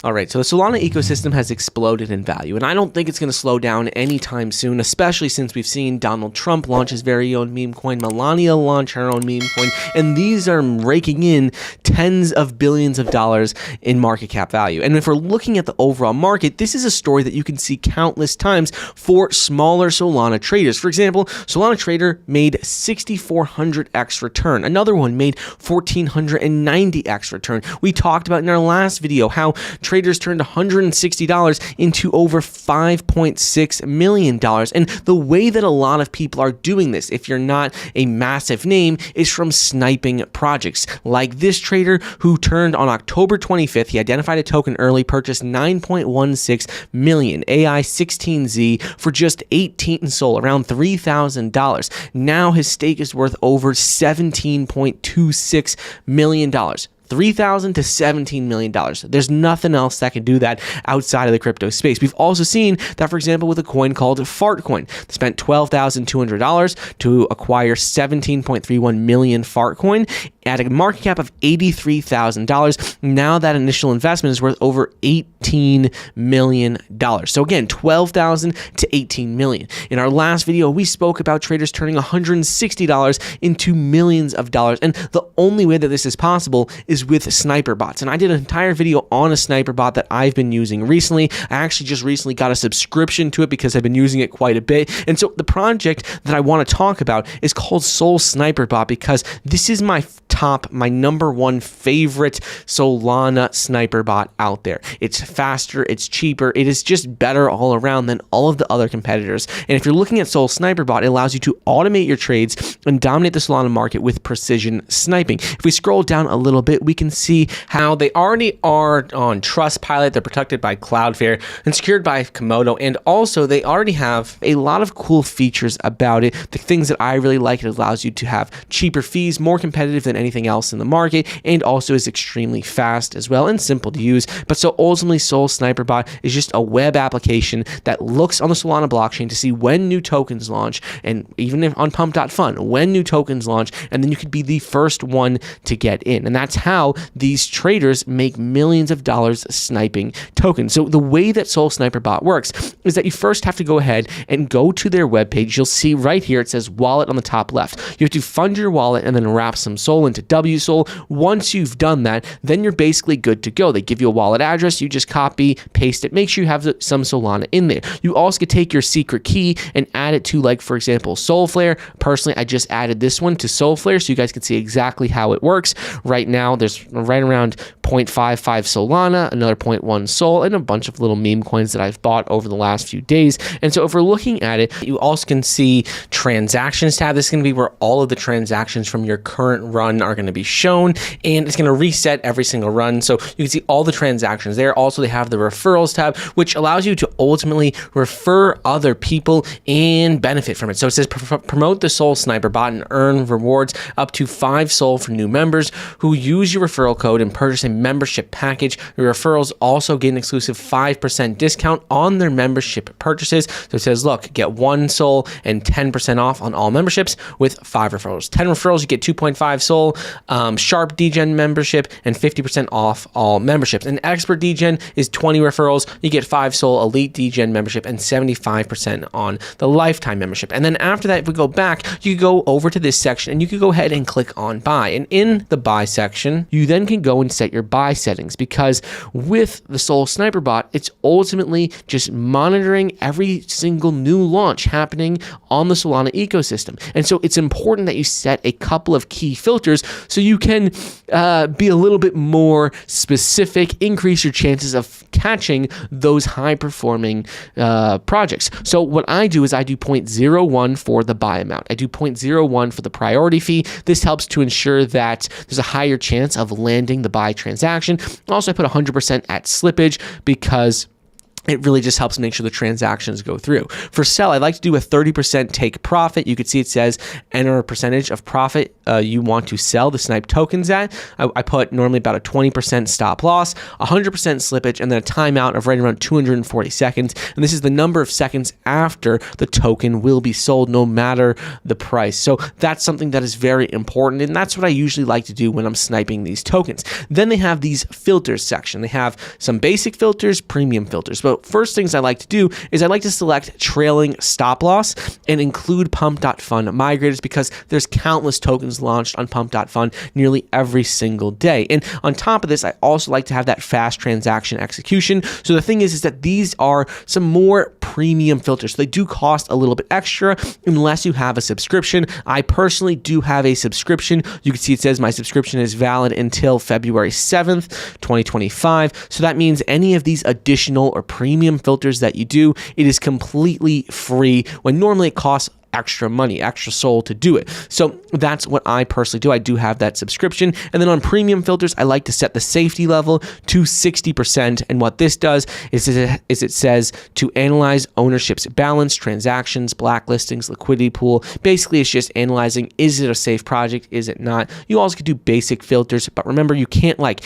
All right, so the Solana ecosystem has exploded in value, and I don't think it's going to slow down anytime soon, especially since we've seen Donald Trump launch his very own meme coin, Melania launch her own meme coin, and these are raking in tens of billions of dollars in market cap value. And if we're looking at the overall market, this is a story that you can see countless times for smaller Solana traders. For example, Solana trader made 6,400x return. Another one made 1,490x return. We talked about in our last video how traders turned $160 into over $5.6 million. And the way that a lot of people are doing this, if you're not a massive name, is from sniping projects. Like this trader who turned on October 25th, he identified a token early, purchased 9.16 million AI16Z for just 18 SOL, around $3,000. Now his stake is worth over $17.26 million. $3,000 to $17 million. There's nothing else that can do that outside of the crypto space. We've also seen that, for example, with a coin called Fartcoin. They spent $12,200 to acquire 17.31 million Fartcoin at a market cap of $83,000. Now that initial investment is worth over $18 million. So again, $12,000 to $18 million. In our last video, we spoke about traders turning $160 into millions of dollars. And the only way that this is possible is with sniper bots. And I did an entire video on a sniper bot that I've been using recently. I actually just recently got a subscription to it because I've been using it quite a bit. And so the project that I want to talk about is called Sol Sniper Bot, because this is my number one favorite Solana sniper bot out there. It's faster, it's cheaper, it is just better all around than all of the other competitors. And if you're looking at Sol Sniper Bot, it allows you to automate your trades and dominate the Solana market with precision sniping. If we scroll down a little bit, we can see how they already are on Trustpilot, they're protected by Cloudflare and secured by Komodo, and also they already have a lot of cool features about it. The things that I really like, it allows you to have cheaper fees, more competitive than anything else in the market, and also is extremely fast as well and simple to use. But so ultimately, Sol Sniper Bot is just a web application that looks on the Solana blockchain to see when new tokens launch, and even if on Pump.fun, when new tokens launch, and then you could be the first one to get in. And that's how these traders make millions of dollars sniping tokens. So the way that Sol Sniper Bot works is that you first have to go ahead and go to their webpage. You'll see right here, it says wallet on the top left. You have to fund your wallet and then wrap some Sol into WSOL. Once you've done that, then you're basically good to go. They give you a wallet address, you just copy, paste it, make sure you have some Solana in there. You also could take your secret key and add it to, like, for example, Solflare. Personally, I just added this one to Solflare so you guys can see exactly how it works. Right now, there's right around 0.55 Solana, another 0.1 Sol, and a bunch of little meme coins that I've bought over the last few days. And so if we're looking at it, you also can see transactions tab. This is going to be where all of the transactions from your current run are going to be shown, and it's going to reset every single run. So you can see all the transactions there. Also, they have the referrals tab, which allows you to ultimately refer other people and benefit from it. So it says promote the Sol Sniper Bot and earn rewards up to 5 Sol for new members who use your referral code and purchase a membership package. Your referrals also get an exclusive 5% discount on their membership purchases. So it says, look, get 1 Sol and 10% off on all memberships with 5 referrals. 10 referrals, you get 2.5 Sol, Sharp Degen membership, and 50% off all memberships. And Expert Degen is 20 referrals, you get 5 Sol Elite Degen membership and 75% on the lifetime membership. And then after that, if we go back, you go over to this section and you can go ahead and click on buy. And in the buy section, you then can go and set your buy settings, because with the Sol Sniper Bot, it's ultimately just monitoring every single new launch happening on the Solana ecosystem. And so it's important that you set a couple of key filters so you can be a little bit more specific, increase your chances of catching those high performing projects. So what I do is I do 0.01 for the buy amount. I do 0.01 for the priority fee. This helps to ensure that there's a higher chance of landing the buy transaction. Also, I put 100% at slippage because it really just helps make sure the transactions go through. For sell, I like to do a 30% take profit. You can see it says enter a percentage of profit you want to sell the snipe tokens at. I put normally about a 20% stop loss, 100% slippage, and then a timeout of right around 240 seconds. And this is the number of seconds after the token will be sold, no matter the price. So that's something that is very important, and that's what I usually like to do when I'm sniping these tokens. Then they have these filters section. They have some basic filters, premium filters. But first things I like to do is I like to select trailing stop loss and include Pump.fun migrators, because there's countless tokens launched on Pump.fun nearly every single day. And on top of this, I also like to have that fast transaction execution. So the thing is that these are some more premium filters. So they do cost a little bit extra unless you have a subscription. I personally do have a subscription. You can see it says my subscription is valid until February 7th, 2025. So that means any of these additional or premium filters that you do, it is completely free, when normally it costs extra money, extra soul to do it. So that's what I personally do. I do have that subscription. And then on premium filters, I like to set the safety level to 60%. And what this does is it says to analyze ownership's balance, transactions, blacklistings, liquidity pool. Basically, it's just analyzing, is it a safe project? Is it not? You also could do basic filters, but remember, you can't like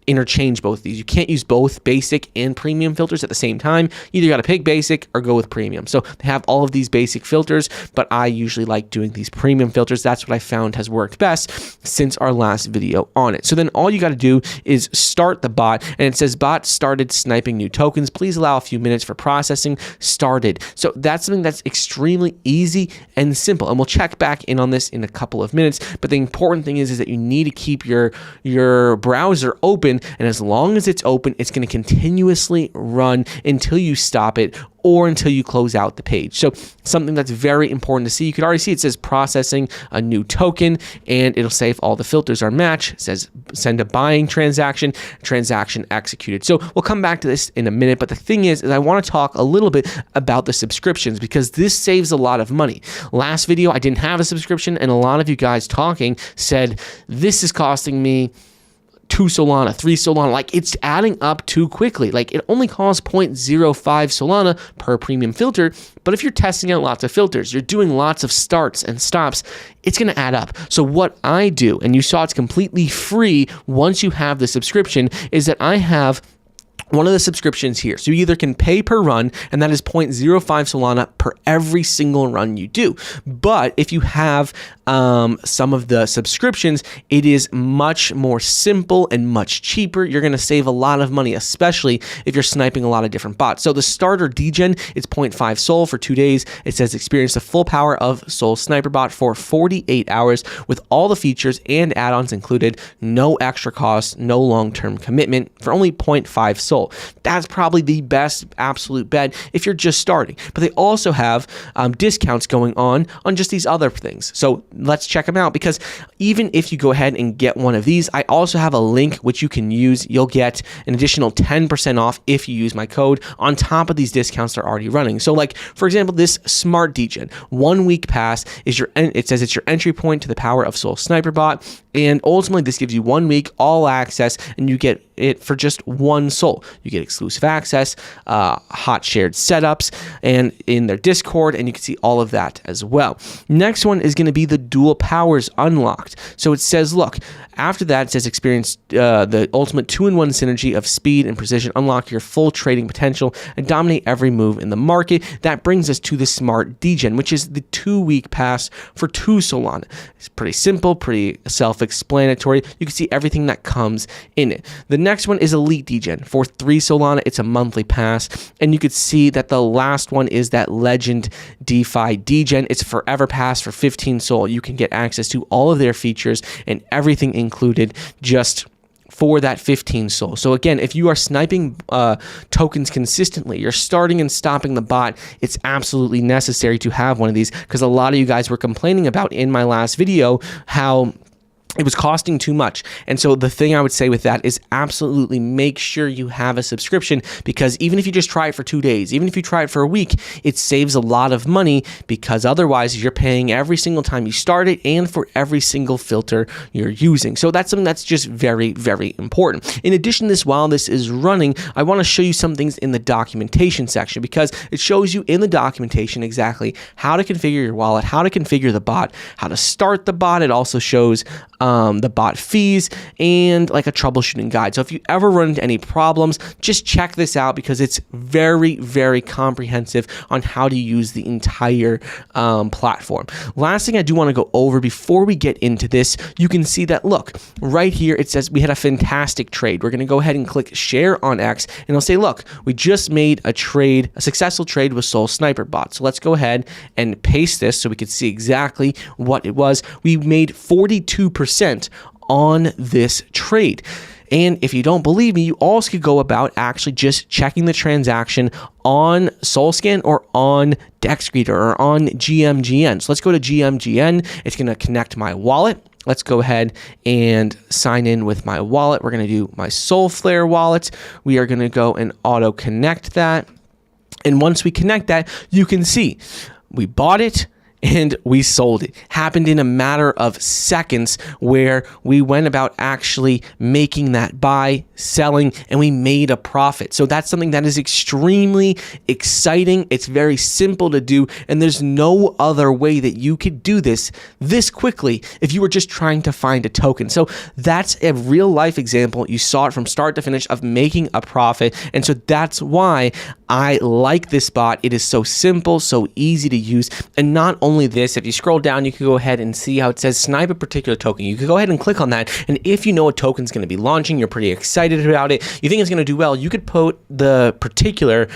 interchange both of these. You can't use both basic and premium filters at the same time. You either got to pick basic or go with premium. So they have all of these basic filters, but I usually like doing these premium filters. That's what I found has worked best since our last video on it. So then all you got to do is start the bot, and it says bot started sniping new tokens. Please allow a few minutes for processing. Started. So that's something that's extremely easy and simple. And we'll check back in on this in a couple of minutes. But the important thing is that you need to keep your browser open, and as long as it's open, it's going to continuously run until you stop it or until you close out the page. So something that's very important to see. You can already see it says processing a new token, and it'll say if all the filters are matched. It says send a buying transaction executed. So we'll come back to this in a minute, but the thing is I want to talk a little bit about the subscriptions, because this saves a lot of money. Last video, I didn't have a subscription, and a lot of you guys talking said, this is costing me 2 Solana, 3 Solana, like it's adding up too quickly. Like it only costs 0.05 Solana per premium filter, but if you're testing out lots of filters, you're doing lots of starts and stops, it's going to add up. So what I do, and you saw it's completely free once you have the subscription, is that I have one of the subscriptions here. So you either can pay per run, and that is 0.05 Solana per every single run you do. But if you have some of the subscriptions, it is much more simple and much cheaper. You're going to save a lot of money, especially if you're sniping a lot of different bots. So the starter degen, it's 0.5 Sol for 2 days. It says experience the full power of Sol Sniper Bot for 48 hours with all the features and add-ons included. No extra cost, no long-term commitment for only 0.5 Sol. That's probably the best absolute bet if you're just starting. But they also have discounts going on just these other things. So let's check them out, because even if you go ahead and get one of these, I also have a link which you can use. You'll get an additional 10% off if you use my code on top of these discounts that are already running. So like, for example, this Smart Degen 1 week pass is it says it's your entry point to the power of Sol Sniper Bot. And ultimately, this gives you 1 week all access, and you get it for just 1 Sol. You get exclusive access, hot shared setups, and in their Discord, and you can see all of that as well. Next one is going to be the dual powers unlocked. So it says, look, after that, it says experience the ultimate 2-in-1 synergy of speed and precision, unlock your full trading potential, and dominate every move in the market. That brings us to the Smart Degen, which is the 2-week pass for 2 Solana. It's pretty simple, pretty self-explanatory. You can see everything that comes in it. The next one is Elite Degen for 3 Solana. It's a monthly pass, and you could see that the last one is that Legend DeFi Degen. It's Forever Pass for 15 Sol. You can get access to all of their features and everything included just for that 15 Sol. So again, if you are sniping tokens consistently, you're starting and stopping the bot, it's absolutely necessary to have one of these, because a lot of you guys were complaining about in my last video how It was costing too much. And so the thing I would say with that is absolutely make sure you have a subscription, because even if you just try it for 2 days, even if you try it for a week, it saves a lot of money, because otherwise you're paying every single time you start it and for every single filter you're using. So that's something that's just very, very important. In addition to this, while this is running, I want to show you some things in the documentation section, because it shows you in the documentation exactly how to configure your wallet, how to configure the bot, how to start the bot. It also shows the bot fees and like a troubleshooting guide. So if you ever run into any problems, just check this out, because it's very, very comprehensive on how to use the entire platform. Last thing I do want to go over before we get into this, you can see that, look, right here it says we had a fantastic trade. We're going to go ahead and click share on X, and it'll say, look, we just made a trade, a successful trade with Sol Sniper Bot. So let's go ahead and paste this so we can see exactly what it was. We made 42% on this trade. And if you don't believe me, you also could go about actually just checking the transaction on SolScan or on DexGreeter or on GMGN. So let's go to GMGN. It's going to connect my wallet. Let's go ahead and sign in with my wallet. We're going to do my Solflare wallet. We are going to go and auto connect that. And once we connect that, you can see we bought it and we sold it. Happened in a matter of seconds, where we went about actually making that buy, selling, and we made a profit. So that's something that is extremely exciting. It's very simple to do, and there's no other way that you could do this quickly if you were just trying to find a token. So that's a real life example. You saw it from start to finish of making a profit. And so that's why I like this bot. It is so simple, so easy to use. And not only this, if you scroll down, you can go ahead and see how it says snipe a particular token. You can go ahead and click on that. And if you know a token is going to be launching, you're pretty excited about it, you think it's going to do well, you could put the particular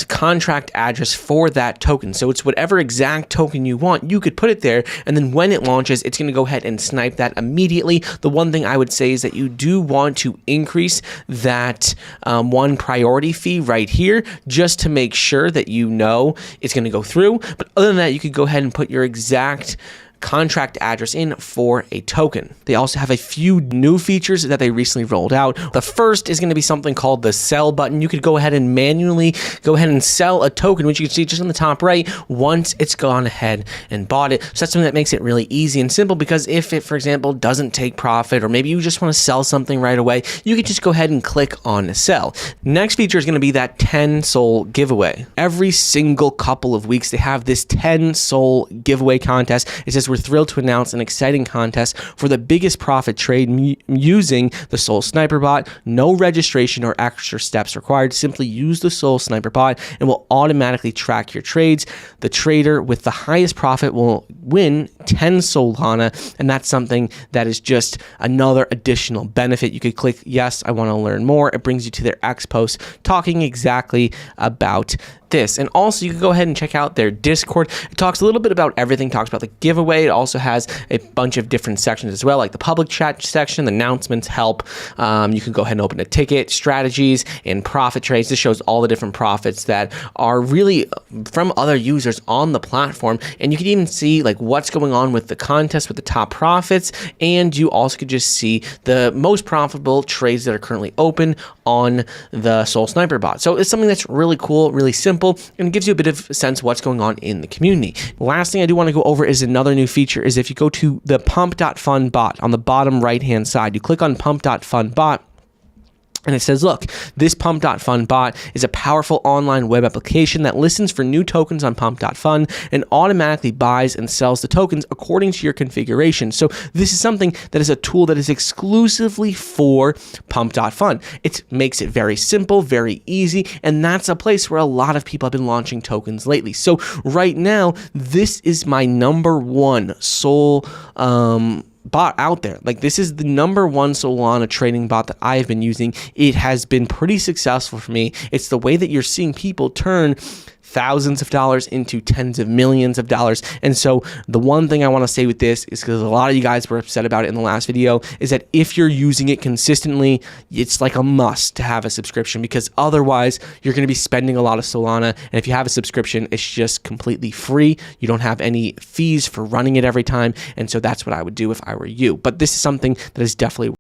contract address for that token. So it's whatever exact token you want, you could put it there. And then when it launches, it's going to go ahead and snipe that immediately. The one thing I would say is that you do want to increase that one priority fee right here, just to make sure that you know it's going to go through. But other than that, you could go ahead and put your exact contract address in for a token. They also have a few new features that they recently rolled out. The first is going to be something called the sell button. You could go ahead and manually go ahead and sell a token, which you can see just on the top right, once it's gone ahead and bought it. So that's something that makes it really easy and simple, because if it, for example, doesn't take profit, or maybe you just want to sell something right away, you could just go ahead and click on sell. Next feature is going to be that 10 Sol giveaway. Every single couple of weeks, they have this 10 Sol giveaway contest. It says, we're thrilled to announce an exciting contest for the biggest profit trade using the Sol Sniper Bot. No registration or extra steps required. Simply use the Sol Sniper Bot and will automatically track your trades. The trader with the highest profit will win 10 Solana, and that's something that is just another additional benefit. You could click yes, I want to learn more. It brings you to their X post talking exactly about this. And also you can go ahead and check out their Discord. It talks a little bit about everything, talks about the giveaway. It also has a bunch of different sections as well, like the public chat section, the announcements, help. You can go ahead and open a ticket, strategies, and profit trades. This shows all the different profits that are really from other users on the platform. And you can even see like what's going on with the contest, with the top profits. And you also could just see the most profitable trades that are currently open on the Sol Sniper Bot. So it's something that's really cool, really simple, and it gives you a bit of a sense of what's going on in the community. Last thing I do want to go over is another new feature is if you go to the Pump.fun bot on the bottom right-hand side, you click on Pump.fun bot, and it says, look, this Pump.fun bot is a powerful online web application that listens for new tokens on Pump.fun and automatically buys and sells the tokens according to your configuration. So this is something that is a tool that is exclusively for Pump.fun. It makes it very simple, very easy, and that's a place where a lot of people have been launching tokens lately. So right now, this is my number one Sol bot out there. Like, this is the number one Solana trading bot that I have been using. It has been pretty successful for me. It's the way that you're seeing people turn thousands of dollars into tens of millions of dollars. And so the one thing I want to say with this is, because a lot of you guys were upset about it in the last video, is that if you're using it consistently, it's like a must to have a subscription, because otherwise you're going to be spending a lot of Solana. And if you have a subscription, it's just completely free. You don't have any fees for running it every time. And so that's what I would do if I were you. But this is something that is definitely